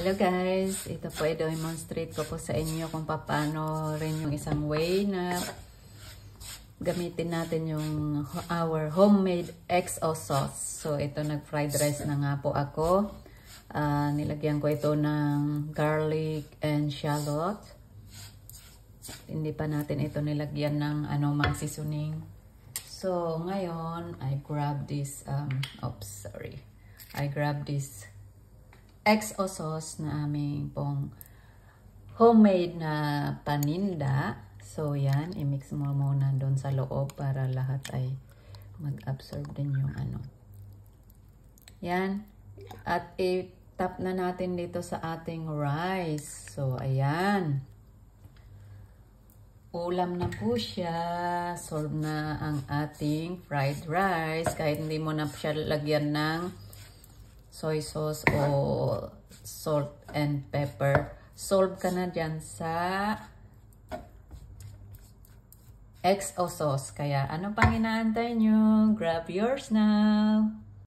Hello guys, ito po i-demonstrate ko po sa inyo kung paano rin yung isang way na gamitin natin yung our homemade XO sauce. So ito nag-fried rice na nga po ako. Nilagyan ko ito ng garlic and shallot. Hindi pa natin ito nilagyan ng mga seasoning. So ngayon, I grab this XO sauce na aming pong homemade na paninda. So yan, i-mix mo muna doon sa loob para lahat ay mag-absorb din yung Yan. At i-tap na natin dito sa ating rice. So ayan. Ulam na po siya. Solve na ang ating fried rice. Kahit hindi mo na siya lagyan ng soy sauce o salt and pepper. Solve ka na dyan sa XO sauce. Kaya ano pang inaantay nyo? Grab yours now!